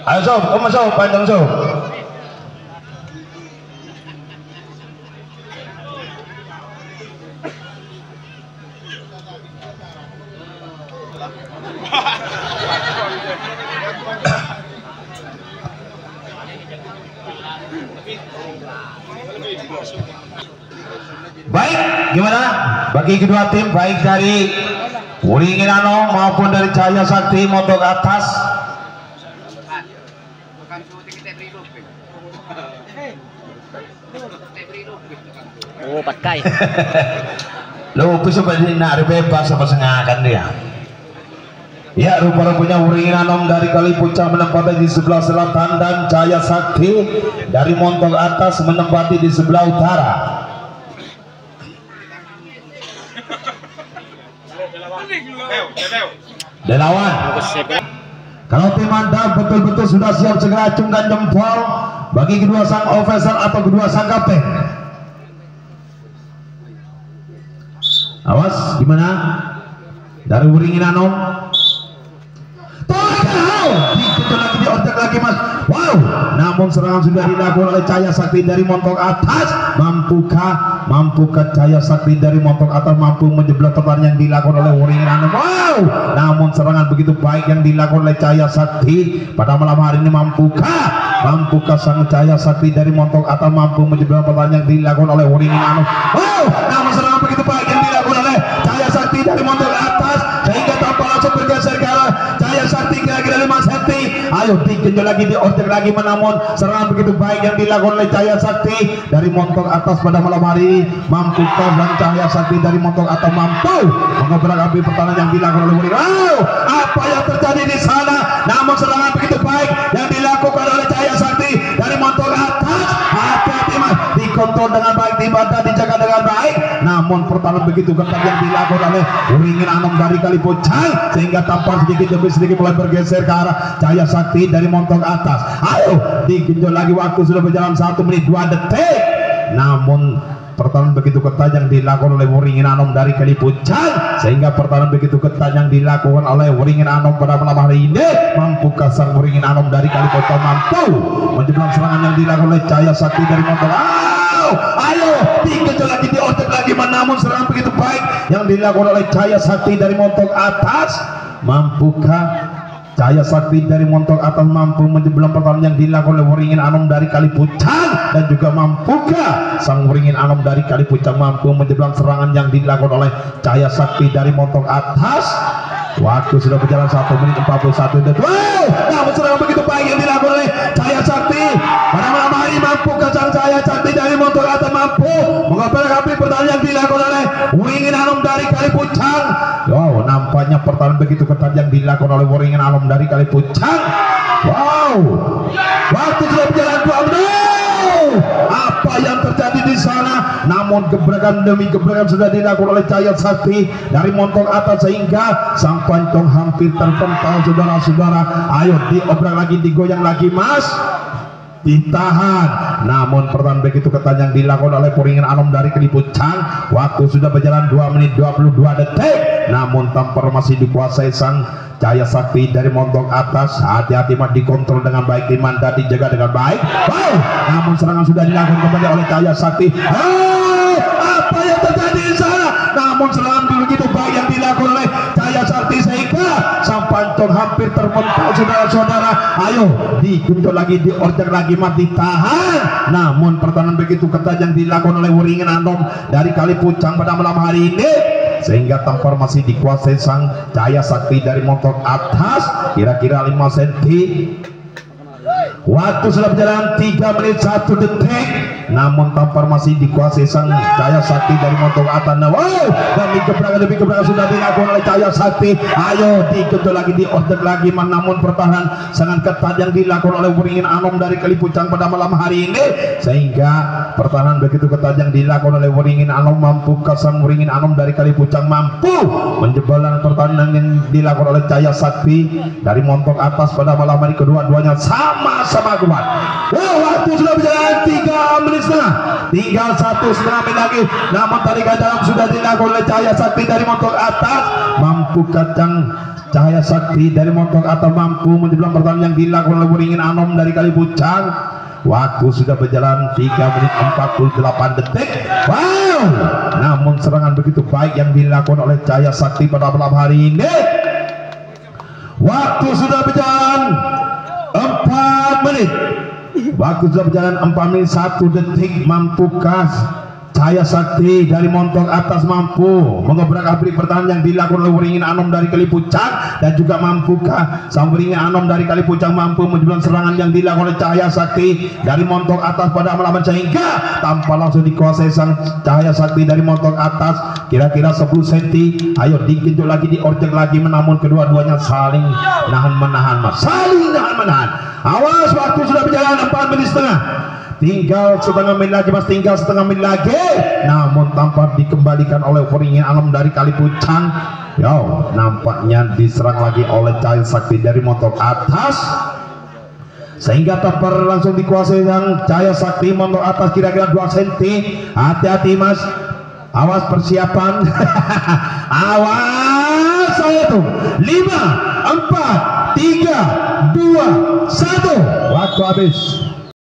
Ayo sob, kamu sob, panjang sob. Baik, gimana? Bagi kedua tim, baik dari Wuringin Anom maupun dari Cahaya Sakti motor atas. Oh, pakai. Lo sebenarnya nak bebas apa sengakan dia. Ya, rupa-rupanya Wuringin Anom dari Kalipucang menempati di sebelah selatan dan Cahaya Sakti dari motor atas menempati di sebelah utara. Delawan. Kalau tim Anda betul-betul sudah siap, segera acungkan jempol bagi kedua sang officer atau kedua sang kapten. Awas, gimana? Dari Wuringin Anom. Dikejar lagi, diotak lagi mas. Wow, namun serangan sudah dilakukan oleh Cahaya Sakti dari montok atas. Mampukah Cahaya Sakti dari montok atas mampu menjeblok pertahanan yang dilakukan oleh Wuringin Anom? Wow, namun serangan begitu baik yang dilakukan oleh Cahaya Sakti pada malam hari ini. Mampukah sang Cahaya Sakti dari montok atas mampu menjeblok pertahanan yang dilakukan oleh Wuringin Anom? Wow, namun serangan begitu baik yang dilakukan oleh Cahaya Sakti dari montok atas sehingga tanpa langsung bergeser ke arah Cahaya Sakti kira-kira 5 cm. Ayo digenjot lagi, diorder lagi, namun serangan begitu baik yang dilakukan oleh Cahaya Sakti dari montok atas pada malam hari ini. Mampukah dan Cahaya Sakti dari montok atas mampu mengobrak-abrik pertahanan yang dilakukan oleh Wuringin? Wow, apa yang terjadi di sana? Namun serangan begitu baik yang dilakukan oleh Cahaya Sakti dari montok atas. Hati-hati mas, dikontrol dengan baik, dibaca, dijaga dengan baik. Namun pertahanan begitu ketat yang dilakukan oleh Wuringin Anom dari Kalipucang sehingga tampak sedikit demi sedikit mulai bergeser ke arah Cahaya Sakti dari montok atas. Ayo digenjot lagi, waktu sudah berjalan 1 menit 2 detik. Namun pertahanan begitu ketat yang dilakukan oleh Wuringin Anom dari Kalipucang sehingga pertahanan begitu ketat yang dilakukan oleh Wuringin Anom pada malam hari ini. Mampukah sang Wuringin Anom dari Kalipucang mampu menjeblok serangan yang dilakukan oleh Cahaya Sakti dari montok? Ayo digenjot lagi, diotak lagi, namun serangan begitu baik yang dilakukan oleh Cahaya Sakti dari montok atas. Mampukah Cahaya Sakti dari montok atas mampu menjeblok pertahanan yang dilakukan oleh Wuringin Anom dari Kalipucang? Dan juga mampukah sang Wuringin Anom dari Kalipucang mampu menjeblok serangan yang dilakukan oleh Cahaya Sakti dari montok atas? Waktu sudah berjalan 1 menit 41 detik. Wow, namun serangan begitu baik yang dilakukan oleh Cahaya Sakti pada malam hari. Mampukah sang Cahaya Sakti dari montok atas mampu mengobrak-abrik pertahanan yang dilakukan oleh Wuringin Anom dari Kalipucang? Wow, nampaknya pertahanan begitu ketat yang dilakukan oleh Wuringin Anom dari Kalipucang. Wow, waktu sudah berjalan 2 menit. Apa yang terjadi di sana? Namun gebrakan demi gebrakan sudah dilakukan oleh Cahaya Sakti dari montok atas sehingga sang pancong hampir terpental, saudara-saudara. Ayo diobrak lagi, digoyang lagi mas, ditahan. Namun pertahanan begitu ketat yang dilakukan oleh Wuringin Anom dari Kalipucang. Waktu sudah berjalan 2 menit 22 detik. Namun tampar masih dikuasai sang Cahaya Sakti dari montok atas. Hati-hati mas, dikontrol dengan baik, dimanda, dijaga dengan baik. Wow, namun serangan sudah dilakukan kembali oleh Cahaya Sakti. Apa yang terjadi di sana? Namun serangan begitu baik yang dilakukan oleh Cahaya Sakti sehingga sang pancong hampir terpental, saudara-saudara. Ayo digenjot lagi, diorder lagi, mati tahan. Namun pertahanan begitu ketat yang dilakukan oleh Wuringin Anom dari Kalipucang pada malam hari ini sehingga tampar masih dikuasai sang Cahaya Sakti dari montok atas kira-kira 5 cm. Waktu sudah berjalan 3 menit 1 detik. Namun tampar masih dikuasai sang Cahaya Sakti dari montok atas. Wow, demi gebrakan sudah dilakukan oleh Cahaya Sakti. Ayo digenjot lagi, diorder lagi, namun pertahanan sangat ketat yang dilakukan oleh Wuringin Anom dari Kalipucang pada malam hari ini sehingga pertahanan begitu ketat yang dilakukan oleh Wuringin Anom. Mampukah sang Wuringin Anom dari Kalipucang mampu menjebolkan pertahanan yang dilakukan oleh Cahaya Sakti dari montok atas pada malam hari? Kedua-duanya sama-sama kuat. Wow, waktu sudah berjalan 3 menit menit setengah. Tinggal 1,5 menit lagi. Namun tarikan dalam sudah dilakukan oleh Cahaya Sakti dari montok atas. Mampu kacang Cahaya Sakti dari montok atas mampu menjelang pertandingan yang dilakukan oleh Waringin Anom dari Kalipucang. Waktu sudah berjalan 3 menit 48 detik. Wow, namun serangan begitu baik yang dilakukan oleh Cahaya Sakti pada malam hari ini. Waktu sudah berjalan 4 menit. Waktu sudah berjalan 4 menit 1 detik. Mampukah Cahaya Sakti dari montok atas mampu mengobrak-abrik pertahanan yang dilakukan oleh Waringin Anom dari Kalipucang, dan juga mampukah sang Waringin Anom dari Kalipucang mampu menjelang serangan yang dilakukan oleh Cahaya Sakti dari montok atas pada malam sehingga tanpa langsung dikuasai sang Cahaya Sakti dari montok atas kira-kira 10 cm. Ayo digenjot lagi, diorjek lagi, namun kedua-duanya saling nahan-menahan, saling nahan-menahan. Awas, waktu sudah berjalan 4 menit setengah. Tinggal setengah menit lagi mas, tinggal setengah menit lagi. Namun tampak dikembalikan oleh Waringin Anom dari Kalipucang. Yo, nampaknya diserang lagi oleh Cahaya Sakti dari montok atas, sehingga tampar langsung dikuasai yang Cahaya Sakti montok atas kira-kira 2 cm. Hati-hati mas, awas persiapan. Awas, saya tuh 5, 4, 3, 2, 1. Waktu habis.